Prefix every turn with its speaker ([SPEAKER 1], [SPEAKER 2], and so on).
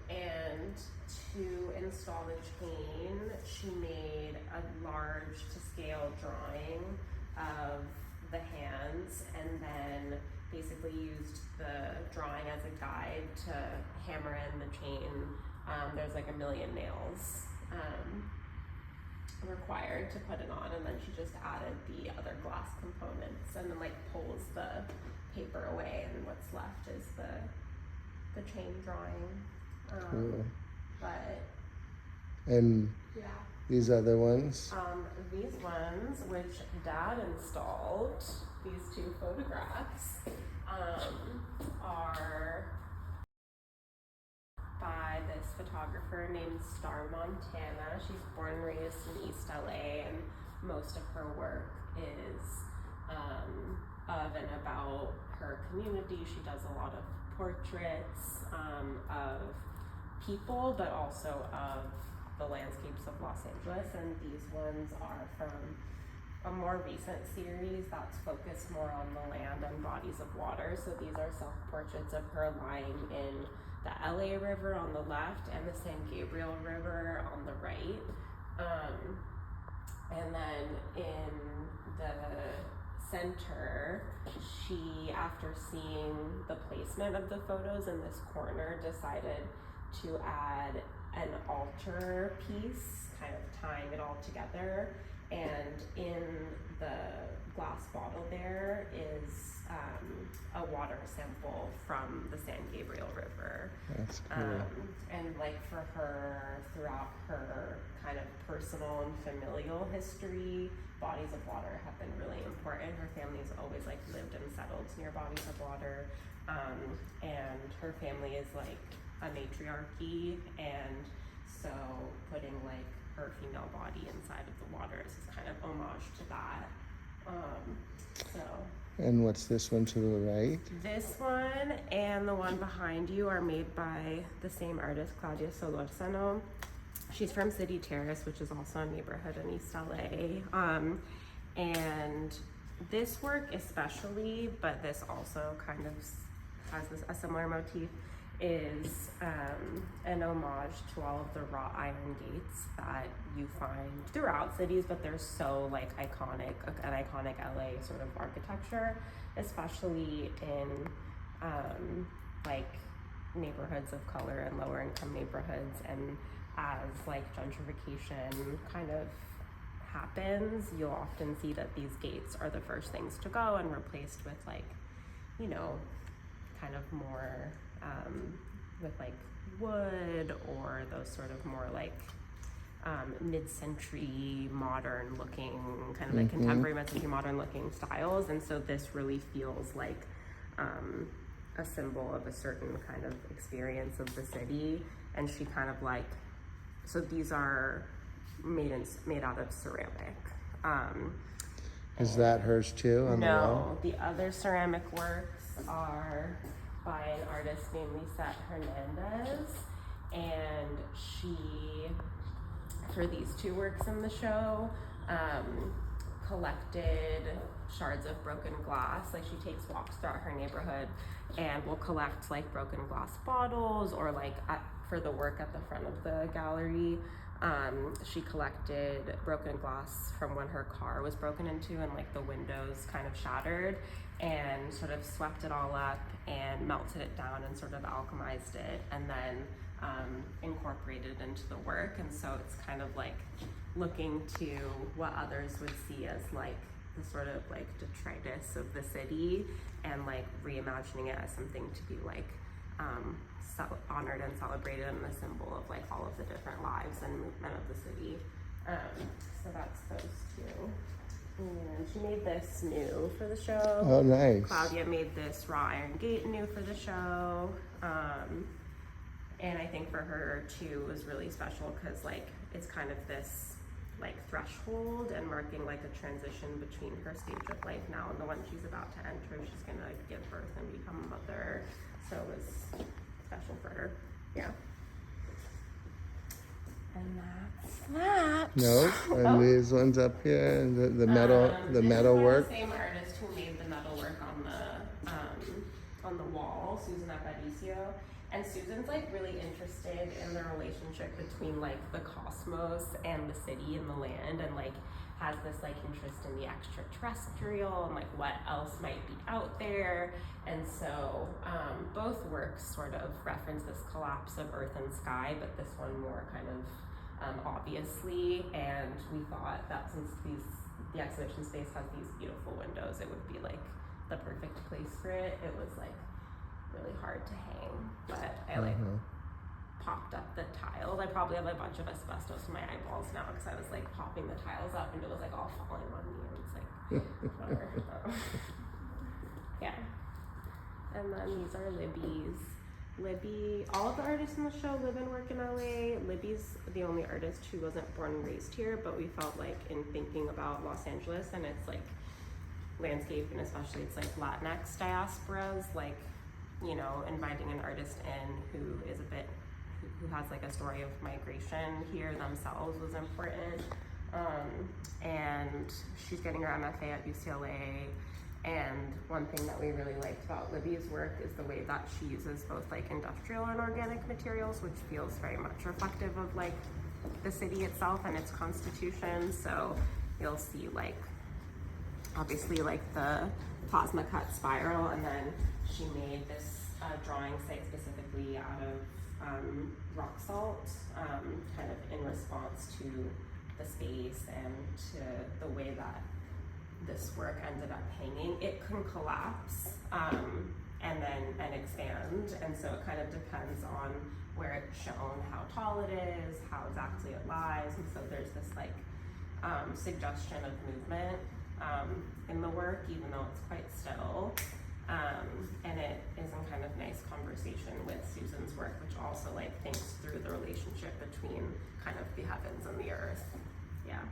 [SPEAKER 1] And to install the chain, she made a large to scale drawing of the hands and then basically used the drawing as a guide to hammer in the chain. There's like a million nails required to put it on, and then she just added the other glass components and then like pulls the paper away, and what's left is the chain drawing.
[SPEAKER 2] Cool.
[SPEAKER 1] But
[SPEAKER 2] and
[SPEAKER 1] yeah,
[SPEAKER 2] these other ones?
[SPEAKER 1] These ones, which Dad installed, these two photographs, are by this photographer named Star Montana. She's born and raised in East LA, and most of her work is of and about her community. She does a lot of portraits of people, but also of the landscapes of Los Angeles, and these ones are from a more recent series that's focused more on the land and bodies of water. So these are self-portraits of her lying in the LA River on the left and the San Gabriel River on the right. And then in the center, she, after seeing the placement of the photos in this corner, decided to add an altar piece, kind of tying it all together. And in the glass bottle there is a water sample from the San Gabriel River.
[SPEAKER 2] That's cool.
[SPEAKER 1] And like for her, throughout her kind of personal and familial history, bodies of water have been really important. Her family's always like lived and settled near bodies of water. And her family is like a matriarchy, and so putting like her female body inside of the waters is kind of homage to that.
[SPEAKER 2] And what's this one to the right?
[SPEAKER 1] This one and the one behind you are made by the same artist, Claudia Solórzano. She's from City Terrace, which is also a neighborhood in East LA. And this work especially, but this also kind of has a similar motif, is an homage to all of the wrought iron gates that you find throughout cities, but they're so like an iconic LA sort of architecture, especially in like neighborhoods of color and lower income neighborhoods. And as like gentrification kind of happens, you'll often see that these gates are the first things to go and replaced with like, you know, kind of more with like wood or those sort of more like mid-century modern looking, kind of like contemporary mid-century modern looking styles. And so this really feels like a symbol of a certain kind of experience of the city. And she kind of like, so these are made out of ceramic.
[SPEAKER 2] Is that hers too on the wall?
[SPEAKER 1] No, the other ceramic works are by an artist named Lizette Hernández, and she, for these two works in the show, collected shards of broken glass. Like she takes walks throughout her neighborhood and will collect like broken glass bottles, or like for the work at the front of the gallery, she collected broken glass from when her car was broken into and like the windows kind of shattered, and sort of swept it all up and melted it down and sort of alchemized it, and then incorporated into the work. And so it's kind of like looking to what others would see as like the sort of like detritus of the city, and like reimagining it as something to be like honored and celebrated, and a symbol of like all of the different lives and movement of the city. So that's those two. And she made this new for the show.
[SPEAKER 2] Oh, nice.
[SPEAKER 1] Claudia made this raw iron gate new for the show. And I think for her too was really special because like it's kind of this like threshold and marking like a transition between her stage of life now and the one she's about to enter. She's gonna like give birth and become a mother. So it was special for her. Yeah. And that's that.
[SPEAKER 2] No, and these ones up here, and the metal work.
[SPEAKER 1] The same artist who made the metal work on the wall, Susan Aparicio, And Susan's like really interested in the relationship between like the cosmos and the city and the land, and like has this like interest in the extraterrestrial and like what else might be out there. And so both works sort of reference this collapse of earth and sky, but this one more kind of obviously. And we thought that since the exhibition space has these beautiful windows, it would be like the perfect place for it. It was like really hard to hang, but I like popped up the tiles. I probably have a bunch of asbestos in my eyeballs now because I was like popping the tiles up and it was like all falling on me, and it's like whatever. Yeah. And then these are Libbi's. Libbi, all of the artists in the show live and work in LA. Libbi's the only artist who wasn't born and raised here, but we felt like in thinking about Los Angeles and its like landscape, and especially its like Latinx diasporas, like, you know, inviting an artist in who is who has like a story of migration here themselves was important. And she's getting her MFA at UCLA. And one thing that we really liked about Libbi's work is the way that she uses both like industrial and organic materials, which feels very much reflective of like the city itself and its constitution. So you'll see like, obviously like the plasma cut spiral, and then she made this drawing site specifically out of rock salt, kind of in response to the space and to the way that this work ended up hanging. It can collapse and expand, and so it kind of depends on where it's shown, how tall it is, how exactly it lies, and so there's this like suggestion of movement in the work, even though it's quite still. And it is in kind of nice conversation with Susan's work, which also like thinks through the relationship between kind of the heavens and the earth. Yeah.